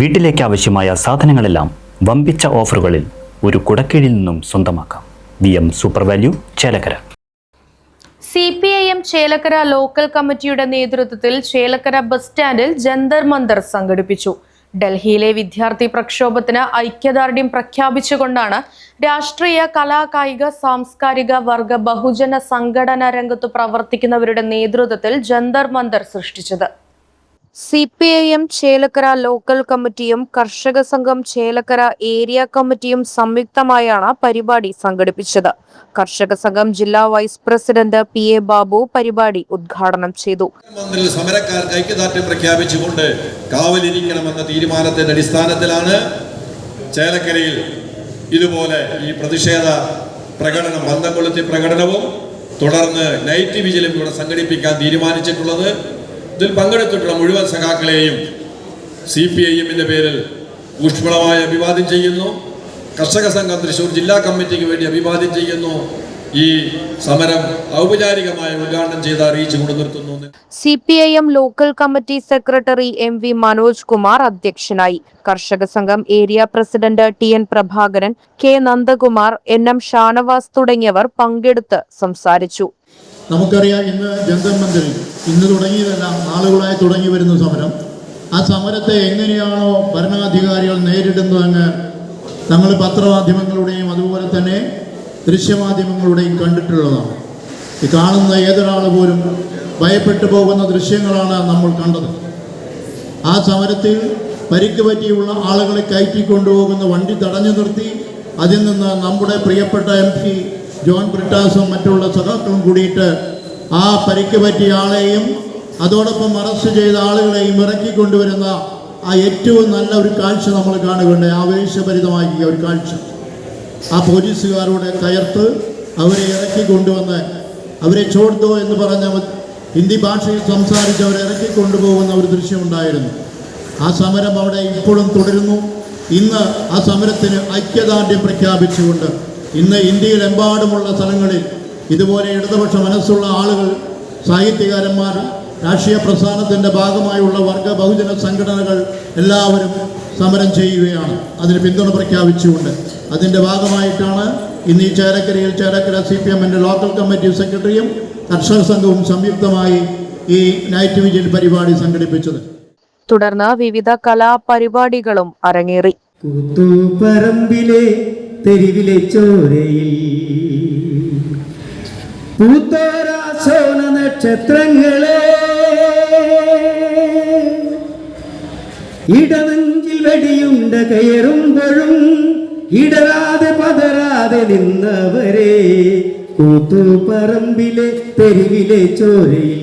വീട്ടിലേക്ക് ആവശ്യമായ സാധനങ്ങളെല്ലാം വമ്പിച്ച ഓഫറുകളിൽ ഒരു കുടക്കീഴിൽ നിന്നും സ്വന്തമാക്കാം. VM super value, Chelakkara. CPIM Chelakkara local കമ്മിറ്റിയുടെ നേതൃത്വത്തിൽ ചേലക്കര ബസ് സ്റ്റാൻഡിൽ ജന്തർ മന്തർ സംഘടിപ്പിച്ചു. ഡൽഹിയിലെ വിദ്യാർത്ഥി പ്രക്ഷോഭത്തിന് ഐക്യദാർഢ്യം പ്രഖ്യാപിച്ചുകൊണ്ടാണ് രാഷ്ട്രീയ, കലാ, കായിക, സാംസ്കാരിക വർഗ ബഹുജന സംഘടനാ രംഗത്തു പ്രവർത്തിക്കുന്നവരുടെ നേതൃത്വത്തിൽ ജന്തർ മന്തർ സൃഷ്ടിച്ചത്. CPIM ചേലക്കര ലോക്കൽ കമ്മിറ്റിയും കർഷക സംഘം ചേലക്കര ഏരിയ കമ്മിറ്റിയും സംയുക്തമായാണ് പരിപാടി സംഘടിപ്പിച്ചത്. കർഷക സംഘം ജില്ലാ വൈസ് പ്രസിഡന്റ് PA ബാബു പരിപാടി ഉദ്ഘാടനം ചെയ്തു. സമരക്കാർക്ക് ഐക്യദാർഢ്യം പ്രഖ്യാപിച്ചുകൊണ്ട് കാവലിരിക്കണമെന്ന തീരുമാനത്തിന്റെ അടിസ്ഥാനത്തിലാണ് ചേലക്കരയിൽ ഇതുപോലെ ഈ പ്രതിഷേധ പ്രകടനം, പന്തം കൊളുത്തി പ്രകടനവും തുടർന്ന് നൈറ്റ് വിജിലും ഇവിടെ സംഘടിപ്പിക്കാൻ തീരുമാനിച്ചിട്ടുള്ളത്. ഇതിൽ പങ്കെടുത്തിട്ടുള്ള മുഴുവൻ സഖാക്കളെയും CPIM-ന്റെ പേരിൽ ഊഷ്മളമായി അഭിവാദ്യം ചെയ്യുന്നു. കർഷക സംഘം തൃശ്ശൂർ ജില്ലാ കമ്മിറ്റിക്ക് വേണ്ടി അഭിവാദ്യം ചെയ്യുന്നു. ഈ സമരം ഔപചാരികമായി ഉദ്ഘാടനം ചെയ്ത് അറിയിച്ചു കൊണ്ട് നിർത്തുന്നു. CPIM local committee secretary MV Manoj Kumar അധ്യക്ഷനായി. കർഷക സംഘം area president TN Prabhakaran, K Nandakumar, NM Shanavas തുടങ്ങിയവർ പങ്കെടുത്ത് സംസാരിച്ചു. നമുക്കറിയാം, ഇന്ന് ജന്തർ മന്ദിറിൽ ഇന്ന് തുടങ്ങിയതല്ല, നാളുകളായി തുടങ്ങി വരുന്ന സമരം. ആ സമരത്തെ എങ്ങനെയാണോ ഭരണാധികാരികൾ നേരിടുന്നതെന്ന് നമ്മൾ പത്രമാധ്യമങ്ങളുടെയും അതുപോലെ തന്നെ ദൃശ്യമാധ്യമങ്ങളുടെയും കണ്ടിട്ടുള്ളതാണ്. ഈ കാണുന്ന ഏതൊരാൾ പോലും ഭയപ്പെട്ടു പോകുന്ന ദൃശ്യങ്ങളാണ് നമ്മൾ കണ്ടത്. ആ സമരത്തിൽ പരിക്ക് പറ്റിയുള്ള ആളുകളെ കയറ്റിക്കൊണ്ടുപോകുന്ന വണ്ടി തടഞ്ഞു നിർത്തി അതിൽ നിന്ന് നമ്മുടെ പ്രിയപ്പെട്ട MP ജോൺ ബ്രിട്ടാസും മറ്റുള്ള സഖാക്കളും കൂടിയിട്ട് ആ പരിക്ക് പറ്റിയ ആളെയും അതോടൊപ്പം അറസ്റ്റ് ചെയ്ത ആളുകളെയും ഇറക്കിക്കൊണ്ടുവരുന്ന ആ ഏറ്റവും നല്ല ഒരു കാഴ്ച നമ്മൾ കാണുകയുണ്ട്. ആവേശഭരിതമാക്കിയ ഒരു കാഴ്ച. ആ പോലീസുകാരുടെ കയർത്ത് അവരെ ഇറക്കിക്കൊണ്ടുവന്ന് അവരെ ചോർത്തോ എന്ന് പറഞ്ഞ ഹിന്ദി ഭാഷയിൽ സംസാരിച്ച് അവരെ ഇറക്കിക്കൊണ്ടുപോകുന്ന ഒരു ദൃശ്യമുണ്ടായിരുന്നു. ആ സമരം അവിടെ ഇപ്പോഴും തുടരുന്നു. ഇന്ന് ആ സമരത്തിന് ഐക്യദാർഢ്യം പ്രഖ്യാപിച്ചുകൊണ്ട് ഇന്ന് ഇന്ത്യയിലെമ്പാടുമുള്ള സ്ഥലങ്ങളിൽ ഇതുപോലെ ഇടതുപക്ഷ മനസ്സുള്ള ആളുകൾ, സാഹിത്യകാരന്മാർ, രാഷ്ട്രീയ പ്രസ്ഥാനത്തിൻ്റെ ഭാഗമായുള്ള വർഗ ബഹുജന സംഘടനകൾ എല്ലാവരും സമരം ചെയ്യുകയാണ്. അതിന് പിന്തുണ പ്രഖ്യാപിച്ചുകൊണ്ട് അതിൻ്റെ ഭാഗമായിട്ടാണ് ഇന്ന് ഈ ചേലക്കരയിൽ ചേലക്കര CPM-ന്റെ ലോക്കൽ കമ്മിറ്റി സെക്രട്ടറിയും കർഷക സംഘവും സംയുക്തമായി ഈ നൈറ്റ് വിജിൽ പരിപാടി സംഘടിപ്പിച്ചത്. തുടർന്ന് വിവിധ കലാപരിപാടികളും അരങ്ങേറി. കൂത്തുപറമ്പിലെ തെരുവിലെ ചോരയിൽ പൂത്തോരാസോന നക്ഷത്രങ്ങളെ ഇടനെഞ്ചിൽ വെടിയുണ്ട കയറുമ്പോഴും ഇടരാതെ പതരാതെ നിന്നവരെ കൂത്തുപറമ്പിലെ തെരുവിലെ ചോരയിൽ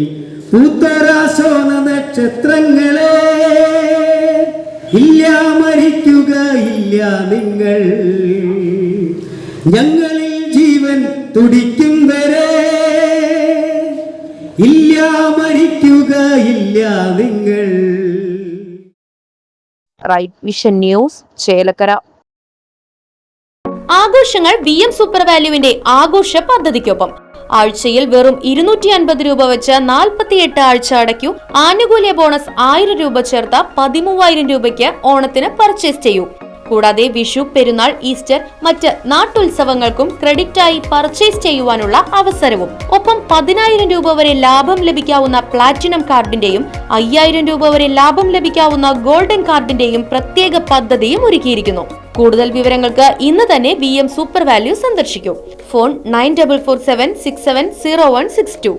പൂത്തോരാസോന നക്ഷത്രങ്ങളെ ഇല്ല, മരിക്കുക ഇല്ല നിങ്ങൾ, ഞങ്ങളിൽ ജീവൻ തുടിക്കും വരെ ഇല്ല, മരിക്കുക ഇല്ല നിങ്ങൾ. Right vision news, Chelakkara. ആഘോഷങ്ങൾ VM സൂപ്പർ വാല്യൂവിന്റെ ആഘോഷ പദ്ധതിക്കൊപ്പം ആഴ്ചയിൽ വെറും 250 രൂപ വെച്ച് 48 ആഴ്ച അടയ്ക്കൂ. ആനുകൂല്യ ബോണസ് 1000 രൂപ ചേർത്ത 13000 രൂപയ്ക്ക് ഓണത്തിന് പർച്ചേസ് ചെയ്യൂ. കൂടാതെ വിഷു, പെരുന്നാൾ, ഈസ്റ്റർ, മറ്റ് നാട്ടുത്സവങ്ങൾക്കും ക്രെഡിറ്റായി പർച്ചേസ് ചെയ്യുവാനുള്ള അവസരവും. ഒപ്പം 10000 രൂപ വരെ ലാഭം ലഭിക്കാവുന്ന പ്ലാറ്റിനം കാർഡിന്റെയും 5000 രൂപ വരെ ലാഭം ലഭിക്കാവുന്ന ഗോൾഡൻ കാർഡിന്റെയും പ്രത്യേക പദ്ധതിയും ഒരുക്കിയിരിക്കുന്നു. കൂടുതൽ വിവരങ്ങൾക്ക് ഇന്ന് തന്നെ VM സൂപ്പർ വാല്യൂ സന്ദർശിക്കൂ. ഫോൺ 9447670162.